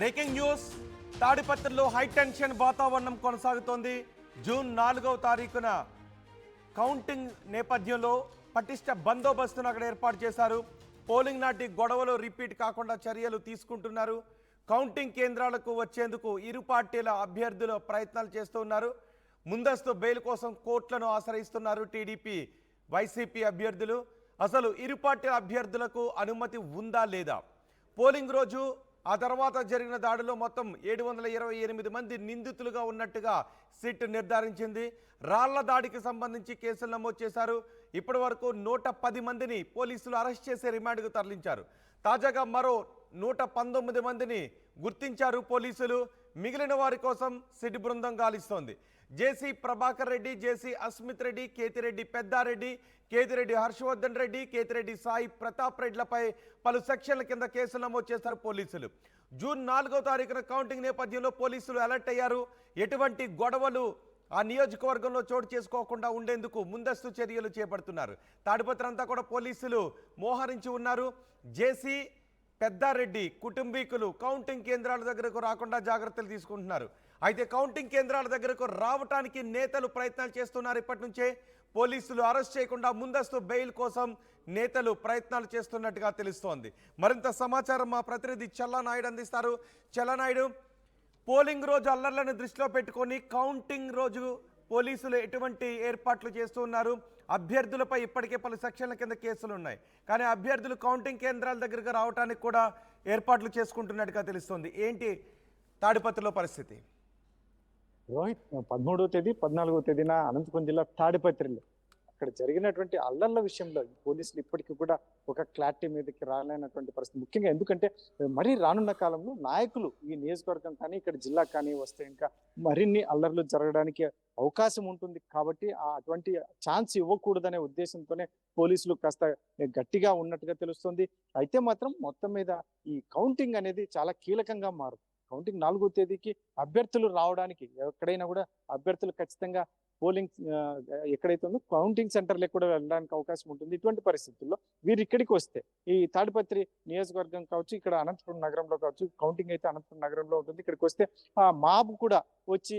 Breaking news. తాడిపత్రిలో high tension వాతావరణం కొనసాగుతోంది. జూన్ 4వ తారీఖున కౌంటింగ్ నేపథ్యంలో పటిష్ట బందోబస్తును అక్కడ ఏర్పాటు చేశారు. పోలింగ్ నాటి గొడవలు రిపీట్ కాకుండా చర్యలు తీసుకుంటున్నారు. కౌంటింగ్ కేంద్రాలకు వచ్చేందుకు ఇరు పార్టీల అభ్యర్థులు ప్రయత్నాలు చేస్తున్నారు. ముందస్తు బెయిల్ కోసం కోర్టులను ఆశ్రయిస్తున్నారు టీడీపీ వైసీపీ అభ్యర్థులు. అసలు ఇరు పార్టీల అభ్యర్థులకు అనుమతి ఉందా లేదా? పోలింగ్ రోజు ఆ తర్వాత జరిగిన దాడిలో మొత్తం 728 మంది నిందితులుగా ఉన్నట్టుగా సిట్ నిర్ధారించింది. రాళ్ల దాడికి సంబంధించి కేసులు నమోదు చేశారు. ఇప్పటి వరకు 110 మందిని పోలీసులు అరెస్ట్ చేసి రిమాండ్కు తరలించారు. తాజాగా మరో 119 మందిని గుర్తించారు పోలీసులు. మిగిలిన వారి కోసం సిట్ బృందం గాలిస్తోంది. జేసీ ప్రభాకర్ రెడ్డి, జేసీ అస్మిత్ రెడ్డి, కేతిరెడ్డి పెద్దారెడ్డి, కేతిరెడ్డి హర్షవర్ధన్ రెడ్డి, కేతిరెడ్డి సాయి ప్రతాప్ రెడ్డిలపై పలు సెక్షన్ల కింద కేసులు నమోదు చేశారు పోలీసులు. జూన్ 4వ తారీఖున కౌంటింగ్ నేపథ్యంలో పోలీసులు అలర్ట్ అయ్యారు. ఎటువంటి గొడవలు ఆ నియోజకవర్గంలో చోటు చేసుకోకుండా ఉండేందుకు ముందస్తు చర్యలు చేపడుతున్నారు. తాడిపత్రి అంతా కూడా పోలీసులు మోహరించి ఉన్నారు. జేసీ పెద్దారెడ్డి కుటుంబీకులు కౌంటింగ్ కేంద్రాల దగ్గరకు రాకుండా జాగ్రత్తలు తీసుకుంటున్నారు. అయితే కౌంటింగ్ కేంద్రాల దగ్గరకు రావటానికి నేతలు ప్రయత్నాలు చేస్తున్నారు. ఇప్పటి నుంచే పోలీసులు అరెస్ట్ చేయకుండా ముందస్తు బెయిల్ కోసం నేతలు ప్రయత్నాలు చేస్తున్నట్టుగా తెలుస్తోంది. మరింత సమాచారం మా ప్రతినిధి చల్లానాయుడు అందిస్తారు. చల్లానాయుడు, పోలింగ్ రోజు అల్లర్లను దృష్టిలో పెట్టుకొని కౌంటింగ్ రోజు పోలీసులు ఎటువంటి ఏర్పాట్లు చేస్తున్నారు? అభ్యర్థులపై ఇప్పటికే పలు సెక్షన్ల కింద కేసులు ఉన్నాయి. కానీ అభ్యర్థులు కౌంటింగ్ కేంద్రాల దగ్గరకు రావడానికి కూడా ఏర్పాట్లు చేసుకుంటున్నట్టుగా తెలుస్తోంది. ఏంటి తాడిపత్రిలో పరిస్థితి? రోహిత్, 13వ తేదీ 14వ తేదీన అనంతపురం జిల్లా తాడిపత్రిలో అక్కడ జరిగినటువంటి అల్లర్ల విషయంలో పోలీసులు ఇప్పటికీ కూడా ఒక క్లారిటీ మీదకి రాలేనటువంటి పరిస్థితి. ముఖ్యంగా ఎందుకంటే మరీ రానున్న కాలంలో నాయకులు ఈ నియోజకవర్గం కానీ ఇక్కడ జిల్లా కానీ వస్తే ఇంకా మరిన్ని అల్లర్లు జరగడానికి అవకాశం ఉంటుంది. కాబట్టి అటువంటి ఛాన్స్ ఇవ్వకూడదనే ఉద్దేశంతోనే పోలీసులు కాస్త గట్టిగా ఉన్నట్టుగా తెలుస్తుంది. అయితే మాత్రం మొత్తం మీద ఈ కౌంటింగ్ అనేది చాలా కీలకంగా మారుతుంది. కౌంటింగ్ 4వ తేదీకి అభ్యర్థులు రావడానికి ఎక్కడైనా కూడా అభ్యర్థులు ఖచ్చితంగా పోలింగ్ ఎక్కడైతే ఉందో కౌంటింగ్ సెంటర్లకు కూడా వెళ్ళడానికి అవకాశం ఉంటుంది. ఇటువంటి పరిస్థితుల్లో వీరు ఇక్కడికి వస్తే ఈ తాడిపత్రి నియోజకవర్గం కావచ్చు, ఇక్కడ అనంతపురం నగరంలో కావచ్చు, కౌంటింగ్ అయితే అనంతపురం నగరంలో ఉంటుంది. ఇక్కడికి వస్తే ఆ మాబ్ కూడా వచ్చి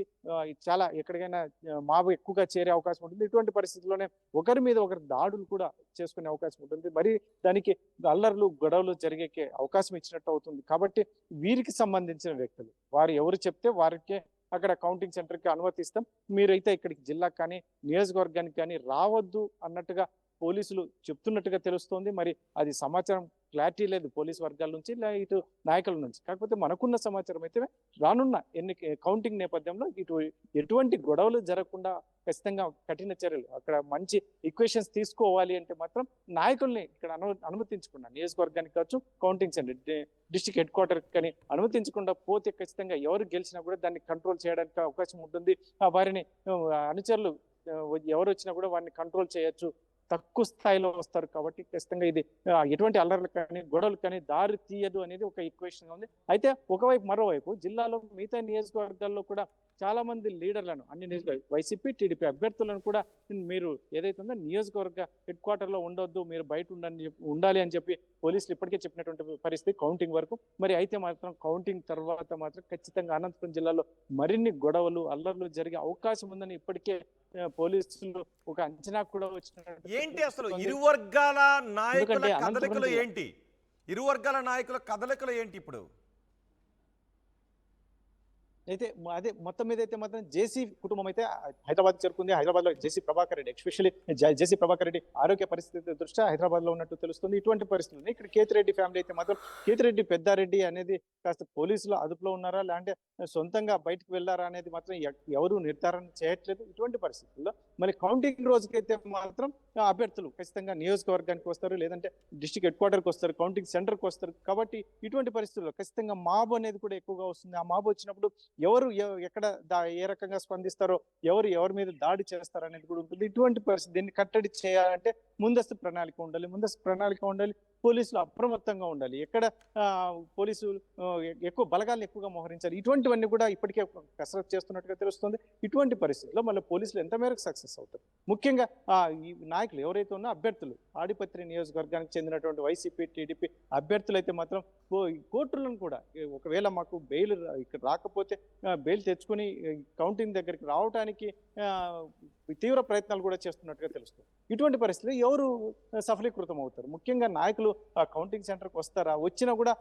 చాలా ఎక్కడికైనా మాబ్ ఎక్కువగా చేరే అవకాశం ఉంటుంది. ఇటువంటి పరిస్థితుల్లోనే ఒకరి మీద ఒకరి దాడులు కూడా చేసుకునే అవకాశం ఉంటుంది. మరి దానికి అల్లర్లు గొడవలు జరిగే అవకాశం ఇచ్చినట్టు అవుతుంది. కాబట్టి వీరికి సంబంధించిన వ్యక్తులు వారు ఎవరు చెప్తే వారికే అక్కడ కౌంటింగ్ సెంటర్కి అనుమతిస్తాం, మీరైతే ఇక్కడికి జిల్లాకు కానీ నియోజకవర్గానికి కానీ రావద్దు అన్నట్టుగా పోలీసులు చెప్తున్నట్టుగా తెలుస్తోంది. మరి అది సమాచారం క్లారిటీ లేదు పోలీసు వర్గాల నుంచి, ఇటు నాయకుల నుంచి. కాకపోతే మనకున్న సమాచారం అయితే రానున్న కౌంటింగ్ నేపథ్యంలో ఎటువంటి గొడవలు జరగకుండా ఖచ్చితంగా కఠిన చర్యలు, అక్కడ మంచి ఈక్వేషన్స్ తీసుకోవాలి అంటే మాత్రం నాయకుల్ని ఇక్కడ అనుమతించకుండా నియోజకవర్గానికి కావచ్చు, counting centre district head quarter కానీ అనుమతించకుండా పోతే ఖచ్చితంగా ఎవరు గెలిచినా కూడా దాన్ని కంట్రోల్ చేయడానికి అవకాశం ఉంటుంది. వారిని అనుచరులు ఎవరు వచ్చినా కూడా వారిని కంట్రోల్ చేయొచ్చు. తక్కువ స్థాయిలో వస్తారు కాబట్టి ఖచ్చితంగా ఇది ఎటువంటి అల్లర్లు కానీ గొడవలు కానీ దారి తీయదు అనేది ఒక ఈక్వేషన్ ఉంది. అయితే ఒకవైపు మరోవైపు జిల్లాలో మిగతా నియోజకవర్గాల్లో కూడా చాలా మంది లీడర్లను అన్ని వైసీపీ టీడీపీ అభ్యర్థులను కూడా మీరు ఏదైతే ఉందో నియోజకవర్గ హెడ్ క్వార్టర్ లో ఉండొద్దు, మీరు బయట ఉండాలి అని చెప్పి పోలీసులు ఇప్పటికే చెప్పినటువంటి పరిస్థితి కౌంటింగ్ వరకు. మరి అయితే మాత్రం కౌంటింగ్ తర్వాత మాత్రం ఖచ్చితంగా అనంతపురం జిల్లాలో మరిన్ని గొడవలు అల్లర్లు జరిగే అవకాశం ఉందని ఇప్పటికే పోలీసులు ఒక అంచనా కూడా వచ్చినట్టు. ఏంటి అసలు ఇరు వర్గాల నాయకుల కదలికలు ఏంటి? ఇరు వర్గాల నాయకుల కదలికలు ఏంటి ఇప్పుడు? అయితే అదే మొత్తం మీద అయితే మాత్రం జేసీ కుటుంబం అయితే హైదరాబాద్ చేరుకుంది. హైదరాబాద్ లో జేసీ ప్రభాకర్ రెడ్డి, ఎస్పెషల్లీ జేసీ ప్రభాకర్ రెడ్డి ఆరోగ్య పరిస్థితి దృష్ట్యా హైదరాబాద్ లో ఉన్నట్టు తెలుస్తుంది. ఇటువంటి పరిస్థితులు ఇక్కడ కేతిరెడ్డి ఫ్యామిలీ అయితే మాత్రం కేతిరెడ్డి పెద్దారెడ్డి అనేది కాస్త పోలీసులు అదుపులో ఉన్నారా లేదంటే సొంతంగా బయటకు వెళ్ళారా అనేది మాత్రం ఎవరు నిర్ధారణ చేయట్లేదు. ఇటువంటి పరిస్థితుల్లో మరి కౌంటింగ్ రోజుకైతే మాత్రం అభ్యర్థులు ఖచ్చితంగా నియోజకవర్గానికి వస్తారు, లేదంటే డిస్ట్రిక్ట్ హెడ్ క్వార్టర్కి వస్తారు, కౌంటింగ్ సెంటర్కి వస్తారు. కాబట్టి ఇటువంటి పరిస్థితుల్లో ఖచ్చితంగా మాబ్ అనేది కూడా ఎక్కువగా వస్తుంది. ఆ మాబ్ వచ్చినప్పుడు ఎవరు ఎక్కడ ఏ రకంగా స్పందిస్తారో, ఎవరి మీద దాడి చేస్తారు అనేది కూడా ఉంటుంది. ఇటువంటి పరిస్థితి దీన్ని కట్టడి చేయాలంటే ముందస్తు ప్రణాళిక ఉండాలి. పోలీసులు అప్రమత్తంగా ఉండాలి, ఎక్కడ పోలీసులు ఎక్కువ బలగాలను ఎక్కువగా మోహరించాలి, ఇటువంటివన్నీ కూడా ఇప్పటికే కసరత్తు చేస్తున్నట్టుగా తెలుస్తుంది. ఇటువంటి పరిస్థితుల్లో మళ్ళీ పోలీసులు ఎంత మేరకు సక్సెస్ అవుతారు? ముఖ్యంగా ఈ నాయకులు ఎవరైతే ఉన్నా అభ్యర్థులు తాడిపత్రి నియోజకవర్గానికి చెందినటువంటి వైసీపీ టీడీపీ అభ్యర్థులు అయితే మాత్రం కోర్టులను కూడా ఒకవేళ మాకు బెయిల్ ఇక్కడ రాకపోతే బెయిల్ తెచ్చుకొని కౌంటింగ్ దగ్గరికి రావడానికి తీవ్ర ప్రయత్నాలు కూడా చేస్తున్నట్టుగా తెలుస్తుంది. ఇటువంటి పరిస్థితుల్లో ఎవరు సఫలీకృతం అవుతారు? ముఖ్యంగా నాయకులు కౌంటింగ్ సెంటర్కి వస్తారా? వచ్చినా కూడా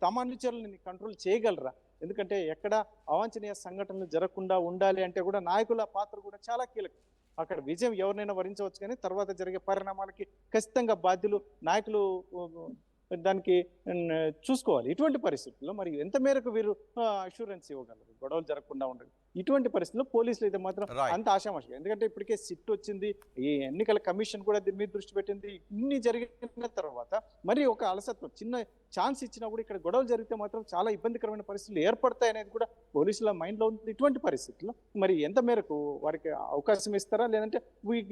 తమ అనుచరులని కంట్రోల్ చేయగలరా? ఎందుకంటే ఎక్కడ అవాంఛనీయ సంఘటనలు జరగకుండా ఉండాలి అంటే కూడా నాయకుల పాత్ర కూడా చాలా కీలకం. అక్కడ విజయం ఎవరినైనా వరించవచ్చు, కానీ తర్వాత జరిగే పరిణామాలకి ఖచ్చితంగా బాధ్యులు నాయకులు దానికి చూసుకోవాలి. ఇటువంటి పరిస్థితుల్లో మరి ఎంత మేరకు వీరు అష్యూరెన్స్ ఇవ్వగలరు గొడవలు జరగకుండా ఉండదు? ఇటువంటి పరిస్థితుల్లో పోలీసులు అయితే మాత్రం అంత ఆశామాషి, ఎందుకంటే ఇప్పటికే సిట్ వచ్చింది, ఈ ఎన్నికల కమిషన్ కూడా దీని మీద దృష్టి పెట్టింది. ఇన్ని జరిగిన తర్వాత మరి ఒక అలసత్వం, చిన్న ఛాన్స్ ఇచ్చినా కూడా ఇక్కడ గొడవలు జరిగితే మాత్రం చాలా ఇబ్బందికరమైన పరిస్థితులు ఏర్పడతాయి అనేది కూడా పోలీసుల మైండ్లో ఉంది. ఇటువంటి పరిస్థితుల్లో మరి ఎంత మేరకు వారికి అవకాశం ఇస్తారా, లేదంటే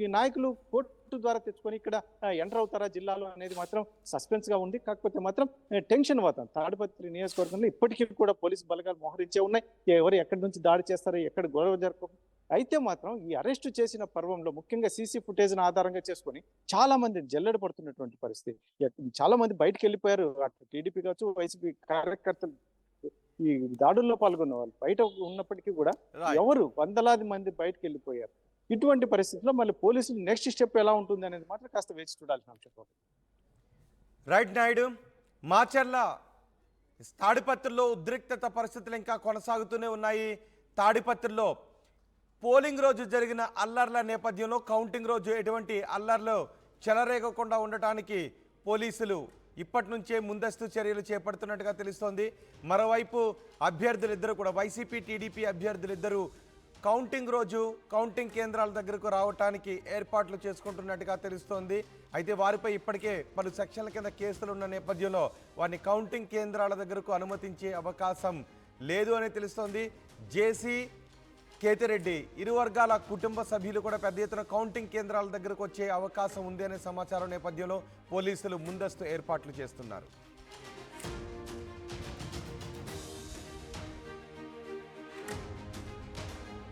ఈ నాయకులు కోర్టు ద్వారా తెచ్చుకొని ఇక్కడ ఎంటర్ అవుతారా జిల్లాలో అనేది మాత్రం సస్పెన్స్ గా ఉంది. కాకపోతే మాత్రం టెన్షన్ వాతావరణం తాడిపత్రి నియోజకవర్గంలో ఇప్పటికీ కూడా పోలీసు బలగాలు మోహరించే ఉన్నాయి. ఎవరు ఎక్కడి నుంచి దాడి చేస్తారో, ఎక్కడ గొడవ జరగదు. అయితే మాత్రం ఈ అరెస్టు చేసిన పర్వంలో ముఖ్యంగా సీసీ ఫుటేజ్ను ఆధారంగా చేసుకొని చాలా మంది జల్లెడ పడుతున్నటువంటి పరిస్థితి. చాలా మంది బయటకు వెళ్ళిపోయారు, అటు టీడీపీ కావచ్చు వైసీపీ కార్యకర్తలు ఈ దాడుల్లో పాల్గొన్న వాళ్ళు బయట ఉన్నప్పటికీ కూడా ఎవరు వందలాది మంది బయటకు వెళ్ళిపోయారు. ఇటువంటి పరిస్థితుల్లో మళ్ళీ పోలీసులు నెక్స్ట్ స్టెప్ ఎలా ఉంటుంది అనేది మాత్రం కాస్త వేచి చూడాల్సిన అంశం. రైట్ నాయుడు, మాచర్ల తాడిపత్రిలో ఉద్రిక్తత పరిస్థితులు ఇంకా కొనసాగుతూనే ఉన్నాయి. తాడిపత్రిలో పోలింగ్ రోజు జరిగిన అల్లర్ల నేపథ్యంలో కౌంటింగ్ రోజు ఎటువంటి అల్లర్లు చెలరేగకుండా ఉండటానికి పోలీసులు ఇప్పటి నుంచే ముందస్తు చర్యలు చేపడుతున్నట్టుగా తెలుస్తోంది. మరోవైపు అభ్యర్థులిద్దరూ కూడా వైసీపీ టీడీపీ అభ్యర్థులిద్దరూ కౌంటింగ్ రోజు కౌంటింగ్ కేంద్రాల దగ్గరకు రావడానికి ఏర్పాట్లు చేసుకుంటున్నట్టుగా తెలుస్తోంది. అయితే వారిపై ఇప్పటికే పలు సెక్షన్ల కింద కేసులు ఉన్న నేపథ్యంలో వారిని కౌంటింగ్ కేంద్రాల దగ్గరకు అనుమతించే అవకాశం లేదు అని తెలుస్తోంది. జేసీ కేతిరెడ్డి ఇరు వర్గాల కుటుంబ సభ్యులు కూడా పెద్ద ఎత్తున కౌంటింగ్ కేంద్రాల దగ్గరకు వచ్చే అవకాశం ఉంది అనే సమాచారం నేపథ్యంలో పోలీసులు ముందస్తు ఏర్పాట్లు చేస్తున్నారు.